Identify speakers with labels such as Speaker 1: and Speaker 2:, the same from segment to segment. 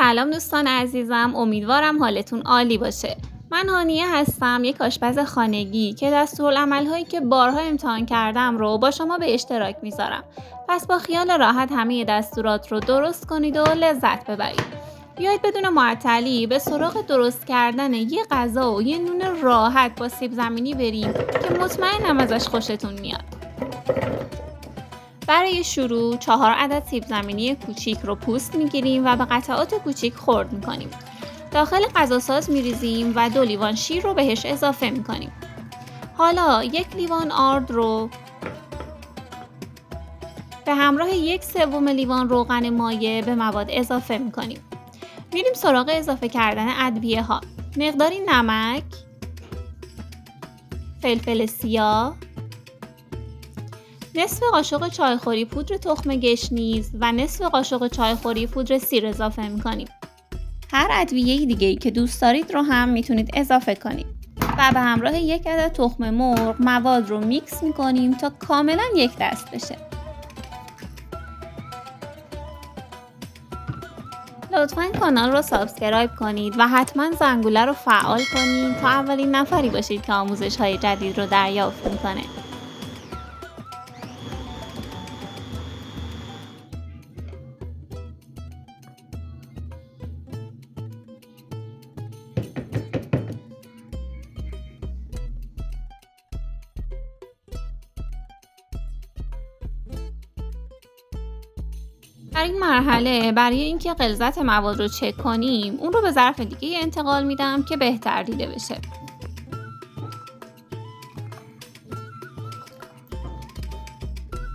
Speaker 1: سلام دوستان عزیزم، امیدوارم حالتون عالی باشه. من هانیه هستم، یک آشپز خانگی که دستورالعمل‌هایی که بارها امتحان کردم رو با شما به اشتراک میذارم. پس با خیال راحت همه دستورات رو درست کنید و لذت ببرید. بیایید بدون معطلی به سراغ درست کردن یه غذا و یه نون راحت با سیب زمینی بریم که مطمئنم ازش خوشتون میاد. برای شروع 4 عدد سیب زمینی کوچیک رو پوست میگیریم و به قطعات کوچیک خرد میکنیم. داخل غذاساز میریزیم و 2 لیوان شیر رو بهش اضافه میکنیم. حالا 1 لیوان آرد رو به همراه 1/3 لیوان روغن مایع به مواد اضافه میکنیم. میریم سراغ اضافه کردن ادویه ها. مقداری نمک، فلفل سیاه، نصف قاشق چایخوری پودر تخم گشنیز و نصف قاشق چایخوری پودر سیر اضافه می‌کنیم. هر ادویه دیگه‌ای که دوست دارید رو هم میتونید اضافه کنید. و به همراه 1 عدد تخم مرغ مواد رو میکس می‌کنیم تا کاملا یک دست بشه. لطفاً کانال رو سابسکرایب کنید و حتما زنگوله رو فعال کنید تا اولین نفری باشید که آموزش‌های جدید رو دریافت می‌کنه. در این مرحله برای اینکه غلظت مواد رو چک کنیم اون رو به ظرف دیگه انتقال میدم که بهتر دیده بشه.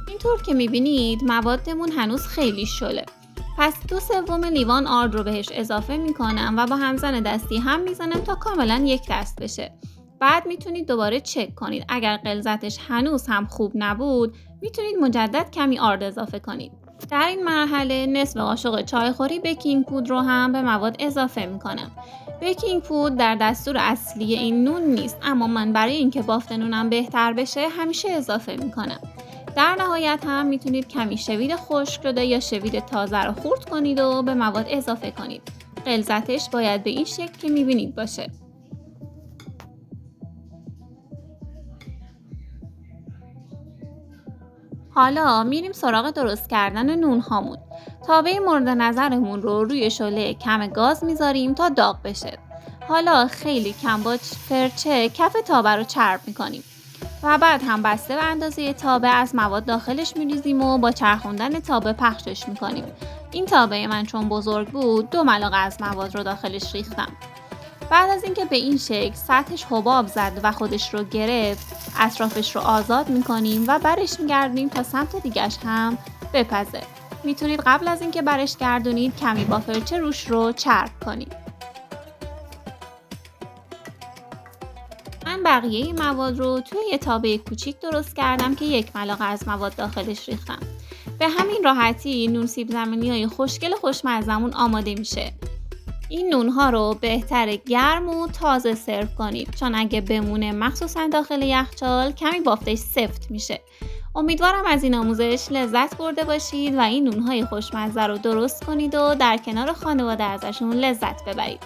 Speaker 1: اینطور که میبینید موادمون هنوز خیلی شله. پس 2/3 لیوان آرد رو بهش اضافه میکنم و با همزن دستی هم میزنم تا کاملا یک دست بشه. بعد میتونید دوباره چک کنید. اگر غلظتش هنوز هم خوب نبود میتونید مجدد کمی آرد اضافه کنید. در این مرحله نصف قاشق چایخوری بیکینگ پودر رو هم به مواد اضافه میکنم. بیکینگ پودر در دستور اصلی این نون نیست، اما من برای اینکه بافت نونم بهتر بشه همیشه اضافه میکنم. در نهایت هم میتونید کمی شوید خشک شده یا شوید تازه رو خرد کنید و به مواد اضافه کنید. غلظتش باید به این شکل که میبینید باشه. حالا میریم سراغ درست کردن نون هامون. تابه مورد نظرمون رو روی شعله کم گاز میذاریم تا داغ بشه. حالا خیلی کم با فرچه کف تابه رو چرب میکنیم و بعد هم بسته به اندازه تابه از مواد داخلش میریزیم و با چرخوندن تابه پخشش میکنیم. این تابه من چون بزرگ بود 2 ملعقه از مواد رو داخلش ریختم. بعد از اینکه به این شکل سطحش حباب زد و خودش رو گرفت، اطرافش رو آزاد میکنیم و برش میگردونیم تا سمت دیگش هم بپزه. میتونید قبل از اینکه برش گردونید کمی با فرچه روش رو چرب کنید. من بقیه مواد رو توی یه تابه کوچیک درست کردم که 1 ملعقه از مواد داخلش ریختم. به همین راحتی نون سیب زمینی‌های خوشگل خوشمزمون آماده میشه. این نونها رو بهتره گرم و تازه سرو کنید، چون اگه بمونه مخصوصا داخل یخچال کمی بافتش سفت میشه. امیدوارم از این آموزش لذت برده باشید و این نونهای خوشمزه رو درست کنید و در کنار خانواده ازشون لذت ببرید.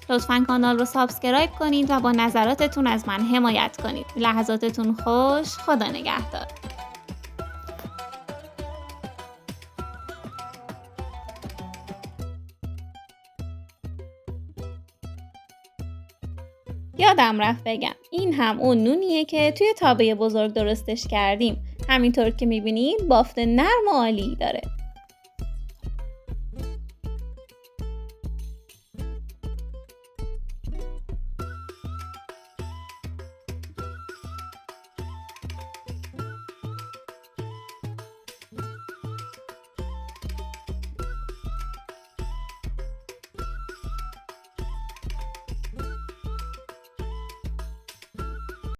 Speaker 1: لطفاً کانال رو سابسکرایب کنید و با نظراتتون از من حمایت کنید. لحظاتتون خوش، خدا نگهدار. یادم رفت بگم این هم اون نونیه که توی تابه بزرگ درستش کردیم. همینطور که میبینید بافت نرم و عالی داره.